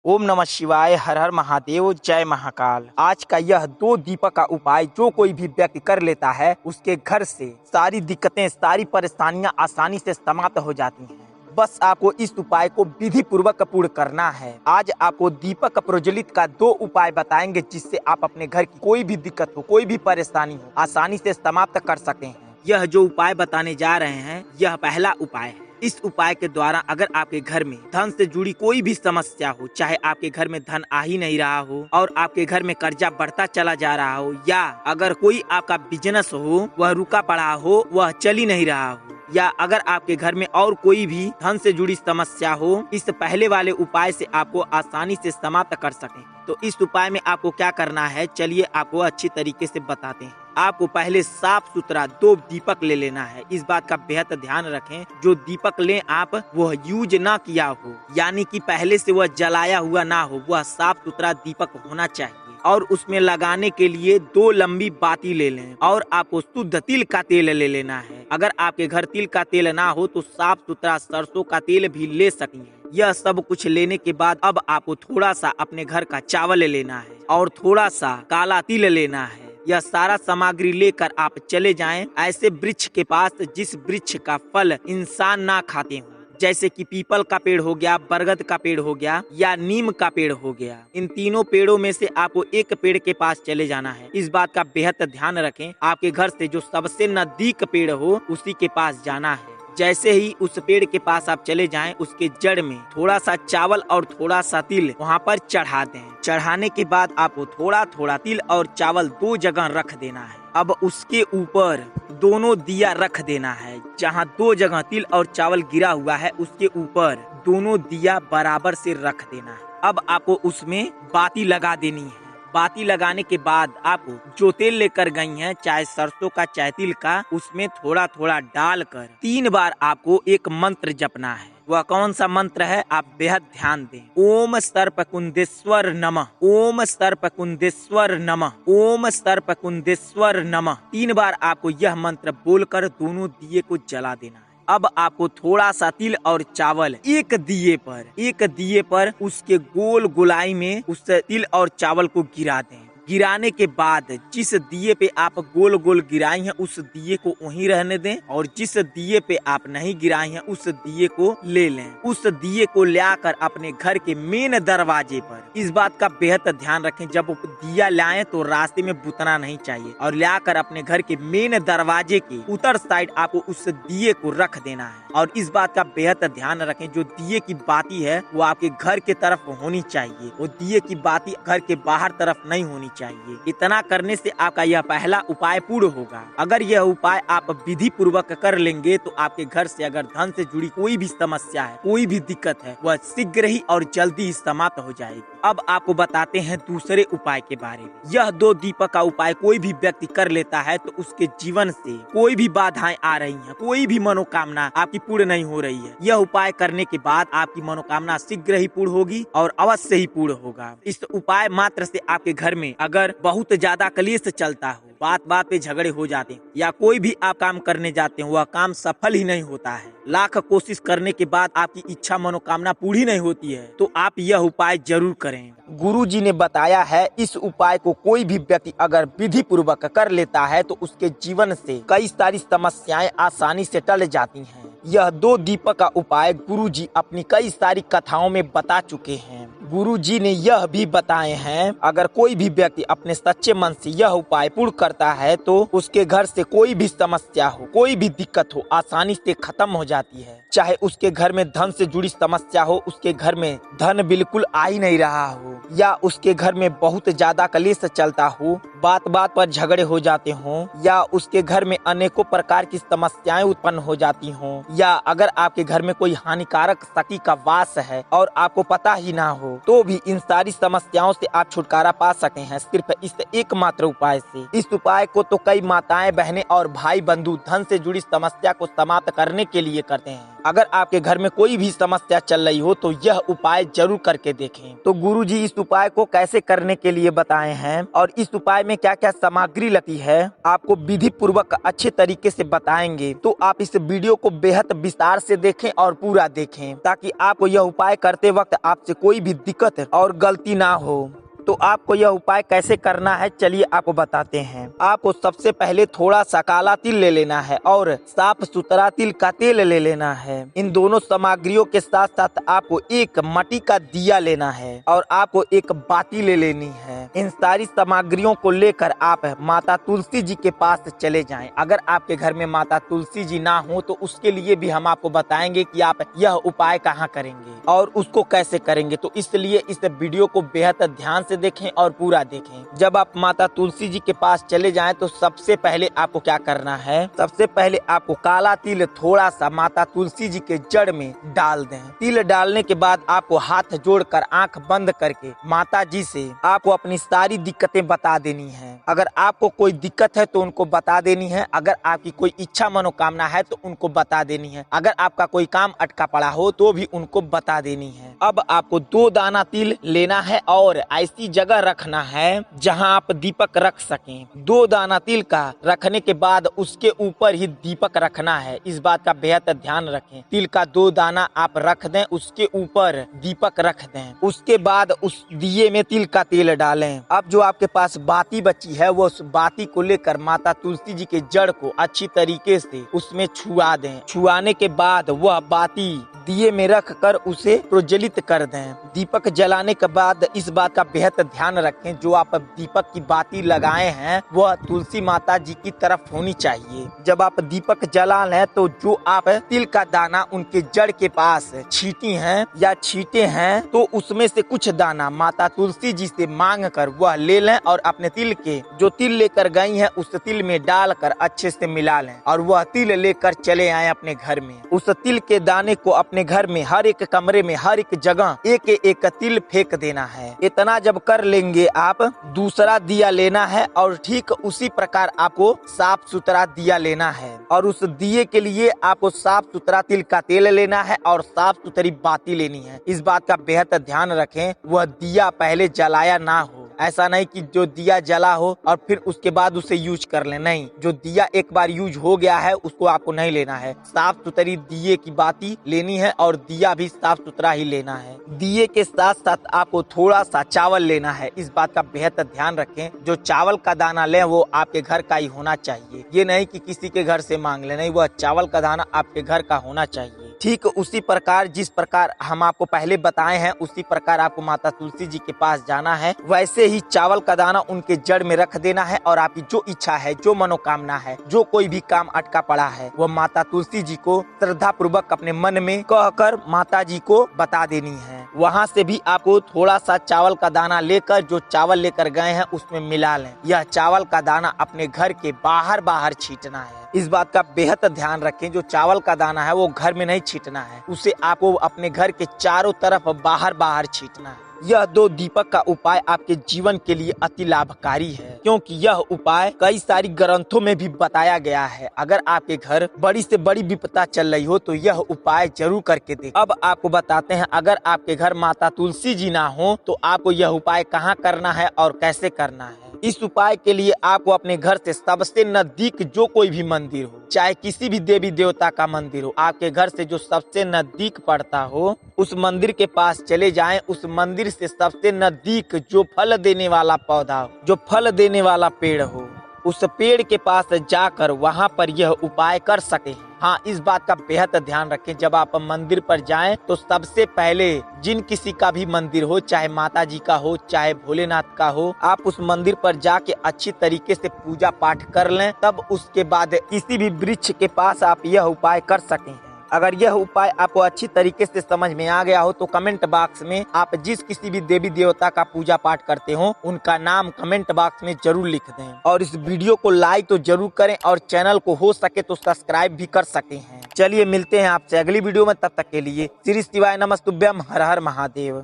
ओम नमः शिवाय, हर हर महादेव, जय महाकाल। आज का यह 2 दीपक का उपाय जो कोई भी व्यक्ति कर लेता है उसके घर से सारी दिक्कतें, सारी परेशानियां आसानी से समाप्त हो जाती हैं। बस आपको इस उपाय को विधि पूर्वक पूर्ण करना है। आज आपको दीपक प्रज्वलित का 2 उपाय बताएंगे जिससे आप अपने घर की कोई भी दिक्कत हो, कोई भी परेशानी हो, आसानी से समाप्त कर सकते हैं। यह जो उपाय बताने जा रहे हैं यह पहला उपाय है। इस उपाय के द्वारा अगर आपके घर में धन से जुड़ी कोई भी समस्या हो, चाहे आपके घर में धन आ ही नहीं रहा हो और आपके घर में कर्जा बढ़ता चला जा रहा हो, या अगर कोई आपका बिजनेस हो वह रुका पड़ा हो, वह चल ही नहीं रहा हो, या अगर आपके घर में और कोई भी धन से जुड़ी समस्या हो, इस पहले वाले उपाय से आपको आसानी से समाप्त कर सकें। तो इस उपाय में आपको क्या करना है, चलिए आपको अच्छी तरीके से बताते हैं। आपको पहले साफ सुथरा 2 दीपक ले लेना है। इस बात का बेहद ध्यान रखें, जो दीपक लें आप वह यूज ना किया हो, यानी कि पहले से वह जलाया हुआ ना हो, वह साफ सुथरा दीपक होना चाहिए। और उसमें लगाने के लिए 2 लंबी बाती ले लें और आपको शुद्ध तिल का तेल ले लेना है। अगर आपके घर तिल का तेल ना हो तो साफ सुथरा सरसों का तेल भी ले सकेंगे। यह सब कुछ लेने के बाद अब आपको थोड़ा सा अपने घर का चावल लेना है और थोड़ा सा काला तिल लेना है। यह सारा सामग्री लेकर आप चले जाएं ऐसे वृक्ष के पास जिस वृक्ष का फल इंसान ना खाते हो, जैसे कि पीपल का पेड़ हो गया, बरगद का पेड़ हो गया या नीम का पेड़ हो गया। इन तीनों पेड़ों में से आपको एक पेड़ के पास चले जाना है। इस बात का बेहद ध्यान रखें, आपके घर से जो सबसे नजदीक पेड़ हो उसी के पास जाना है। जैसे ही उस पेड़ के पास आप चले जाएं, उसके जड़ में थोड़ा सा चावल और थोड़ा सा तिल वहां पर चढ़ा दें। चढ़ाने के बाद आपको थोड़ा थोड़ा तिल और चावल 2 जगह रख देना है। अब उसके ऊपर दोनों दिया रख देना है। जहां 2 जगह तिल और चावल गिरा हुआ है उसके ऊपर दोनों दिया बराबर से रख देना है। अब आपको उसमें बाती लगा देनी है। बाती लगाने के बाद आपको जो तेल लेकर गई हैं, चाहे सरसों का चाहे तिल का, उसमें थोड़ा थोड़ा डालकर 3 बार आपको एक मंत्र जपना है। वह कौन सा मंत्र है आप बेहद ध्यान दें। ओम सर्पकुंडेश्वर नमः, ओम सर्पकुंडेश्वर नमः, ओम सर्पकुंडेश्वर नमः। 3 बार आपको यह मंत्र बोलकर दोनों दिए को जला देना है। अब आपको थोड़ा सा तिल और चावल एक दिए पर उसके गोल गोलाई में उस तिल और चावल को गिरा दें। गिराने के बाद जिस दिए पे आप गोल गोल गिराई हैं उस दिए को वहीं रहने दें और जिस दिए पे आप नहीं गिराई हैं उस दिए को ले लें। उस दिए को लाकर अपने घर के मेन दरवाजे पर, इस बात का बेहद ध्यान रखें, जब दिया लाएं तो रास्ते में बुतना नहीं चाहिए और लाकर अपने घर के मेन दरवाजे के उत्तर साइड आपको उस दिए को रख देना है। और इस बात का बेहद ध्यान रखें, जो दिए की बाती है वो आपके घर के तरफ होनी चाहिए, वो दिए की बाती घर के बाहर तरफ नहीं होनी चाहिए। इतना करने से आपका यह पहला उपाय पूर्ण होगा। अगर यह उपाय आप विधि पूर्वक कर लेंगे तो आपके घर से अगर धन से जुड़ी कोई भी समस्या है, कोई भी दिक्कत है, वह शीघ्र ही और जल्दी ही समाप्त हो जाएगी। अब आपको बताते हैं दूसरे उपाय के बारे में। यह 2 दीपक का उपाय कोई भी व्यक्ति कर लेता है तो उसके जीवन से कोई भी बाधाएं आ रही हैं, कोई भी मनोकामना आपकी पूर्ण नहीं हो रही है, यह उपाय करने के बाद आपकी मनोकामना शीघ्र ही पूर्ण होगी और अवश्य ही पूर्ण होगा। इस उपाय मात्र से आपके घर में अगर बहुत ज्यादा कलेश चलता हो, बात बात पे झगड़े हो जाते हैं, या कोई भी आप काम करने जाते हैं वह काम सफल ही नहीं होता है, लाख कोशिश करने के बाद आपकी इच्छा मनोकामना पूरी नहीं होती है, तो आप यह उपाय जरूर करें। गुरुजी ने बताया है इस उपाय को कोई भी व्यक्ति अगर विधि पूर्वक कर लेता है तो उसके जीवन से कई सारी समस्याएं आसानी से टल जाती हैं। यह 2 दीपक का उपाय गुरुजी अपनी कई सारी कथाओं में बता चुके हैं। गुरुजी ने यह भी बताए हैं अगर कोई भी व्यक्ति अपने सच्चे मन से यह उपाय पूर्ण करता है तो उसके घर से कोई भी समस्या हो, कोई भी दिक्कत हो, आसानी से खत्म हो जाती है। चाहे उसके घर में धन से जुड़ी समस्या हो, उसके घर में धन बिल्कुल आ ही नहीं रहा हो, या उसके घर में बहुत ज्यादा कलेश चलता हो, बात बात पर झगड़े हो जाते हों, या उसके घर में अनेकों प्रकार की समस्याएं उत्पन्न हो जाती हों, या अगर आपके घर में कोई हानिकारक शक्ति का वास है और आपको पता ही ना हो, तो भी इन सारी समस्याओं से आप छुटकारा पा सकते हैं सिर्फ इस एकमात्र उपाय से। इस उपाय को तो कई माताएं, बहनें और भाई बंधु धन से जुड़ी समस्या को समाप्त करने के लिए करते हैं। अगर आपके घर में कोई भी समस्या चल रही हो तो यह उपाय जरूर करके देखें। तो गुरुजी इस उपाय को कैसे करने के लिए बताए हैं और इस उपाय में क्या क्या सामग्री लगती है आपको विधि पूर्वक अच्छे तरीके से बताएंगे। तो आप इस वीडियो को बेहद विस्तार से देखें और पूरा देखें ताकि आपको यह उपाय करते वक्त आपसे कोई भी दिक्कत और गलती ना हो। तो आपको यह उपाय कैसे करना है चलिए आपको बताते हैं। आपको सबसे पहले थोड़ा सा काला तिल ले लेना है और साफ सुथरा तिल का तेल ले लेना है। इन दोनों सामग्रियों के साथ साथ आपको एक मिट्टी का दिया लेना है और आपको एक बाती ले लेनी है। इन सारी सामग्रियों को लेकर आप माता तुलसी जी के पास चले जाएं। अगर आपके घर में माता तुलसी जी ना हो तो उसके लिए भी हम आपको बताएंगे कि आप यह उपाय कहाँ करेंगे और उसको कैसे करेंगे। तो इसलिए इस वीडियो को बेहद ध्यान से देखें और पूरा देखें। जब आप माता तुलसी जी के पास चले जाएं तो सबसे पहले आपको क्या करना है, सबसे पहले आपको काला तिल थोड़ा सा माता तुलसी जी के जड़ में डाल दें। तिल डालने के बाद आपको हाथ जोड़कर आंख बंद करके माता जी से आपको अपनी सारी दिक्कतें बता देनी है। अगर आपको कोई दिक्कत है तो उनको बता देनी है, अगर आपकी कोई इच्छा मनोकामना है तो उनको बता देनी है, अगर आपका कोई काम अटका पड़ा हो तो भी उनको बता देनी है। अब आपको 2 दाना तिल लेना है और ऐसी जगह रखना है जहां आप दीपक रख सकें। 2 दाना तिल का रखने के बाद उसके ऊपर ही दीपक रखना है। इस बात का बेहद ध्यान रखें। तिल का 2 दाना आप रख दें, उसके ऊपर दीपक रख दें। उसके बाद उस दिए में तिल का तेल डालें। अब जो आपके पास बाती बची है वो उस बाती को लेकर माता तुलसी जी के जड़ को अच्छी तरीके से उसमें छुआ दें। छुआने के बाद वह बाती दिए में रख कर उसे प्रज्वलित कर दें। दीपक जलाने के बाद इस बात का बेहद ध्यान रखें, जो आप दीपक की बाती लगाए हैं वह तुलसी माता जी की तरफ होनी चाहिए। जब आप दीपक जला लें तो जो आप तिल का दाना उनके जड़ के पास छीटी हैं या छीटे हैं तो उसमें से कुछ दाना माता तुलसी जी से मांग कर वह ले लें और अपने तिल के जो तिल लेकर गई हैं उस तिल में डालकर अच्छे से मिला लें और वह तिल लेकर चले आए अपने घर में। उस तिल के दाने को अपने घर में हर एक कमरे में हर एक जगह एक एक तिल फेंक देना है। इतना जब कर लेंगे आप दूसरा दिया लेना है और ठीक उसी प्रकार आपको साफ सुथरा दिया लेना है और उस दिए के लिए आपको साफ सुथरा तिल का तेल लेना है और साफ सुथरी बाती लेनी है। इस बात का बेहद ध्यान रखें, वह दिया पहले जलाया ना हो। ऐसा नहीं कि जो दिया जला हो और फिर उसके बाद उसे यूज कर ले, नहीं, जो दिया एक बार यूज हो गया है उसको आपको नहीं लेना है। साफ सुथरी दिए की बाती लेनी है और दिया भी साफ सुथरा ही लेना है। दिए के साथ साथ आपको थोड़ा सा चावल लेना है। इस बात का बेहद ध्यान रखें, जो चावल का दाना लें वो आपके घर का ही होना चाहिए। ये नहीं कि किसी के घर से मांग ले, नहीं, वह चावल का दाना आपके घर का होना चाहिए। ठीक उसी प्रकार जिस प्रकार हम आपको पहले बताए हैं उसी प्रकार आपको माता तुलसी जी के पास जाना है, वैसे ही चावल का दाना उनके जड़ में रख देना है और आपकी जो इच्छा है, जो मनोकामना है, जो कोई भी काम अटका पड़ा है वह माता तुलसी जी को श्रद्धा पूर्वक अपने मन में कहकर माता जी को बता देनी है। वहाँ से भी आपको थोड़ा सा चावल का दाना लेकर जो चावल लेकर गए हैं उसमें मिला लें। यह चावल का दाना अपने घर के बाहर बाहर छींटना है। इस बात का बेहद ध्यान रखें, जो चावल का दाना है वो घर में नहीं छींटना है, उसे आपको अपने घर के चारों तरफ बाहर बाहर छींटना है। यह 2 दीपक का उपाय आपके जीवन के लिए अति लाभकारी है, क्योंकि यह उपाय कई सारी ग्रंथों में भी बताया गया है। अगर आपके घर बड़ी से बड़ी विपदा चल रही हो तो यह उपाय जरूर करके देखें। अब आपको बताते हैं, अगर आपके घर माता तुलसी जी ना हो तो आपको यह उपाय कहाँ करना है और कैसे करना है। इस उपाय के लिए आपको अपने घर से सबसे नजदीक जो कोई भी मंदिर हो, चाहे किसी भी देवी देवता का मंदिर हो, आपके घर से जो सबसे नजदीक पड़ता हो उस मंदिर के पास चले जाएं। उस मंदिर से सबसे नजदीक जो फल देने वाला पौधा हो, जो फल देने वाला पेड़ हो, उस पेड़ के पास जाकर वहां पर यह उपाय कर सके। हाँ, इस बात का बेहद ध्यान रखें, जब आप मंदिर पर जाएं तो सबसे पहले जिन किसी का भी मंदिर हो, चाहे माता जी का हो चाहे भोलेनाथ का हो, आप उस मंदिर पर जाके अच्छी तरीके से पूजा पाठ कर लें। तब उसके बाद किसी भी वृक्ष के पास आप यह उपाय कर सकें। अगर यह उपाय आपको अच्छी तरीके से समझ में आ गया हो तो कमेंट बॉक्स में आप जिस किसी भी देवी देवता का पूजा पाठ करते हो उनका नाम कमेंट बॉक्स में जरूर लिख दें और इस वीडियो को लाइक तो जरूर करें और चैनल को हो सके तो सब्सक्राइब भी कर सकते हैं। चलिए मिलते हैं आपसे अगली वीडियो में, तब तक के लिए श्री शिवाय नमस्तुभ्यम, हर हर महादेव।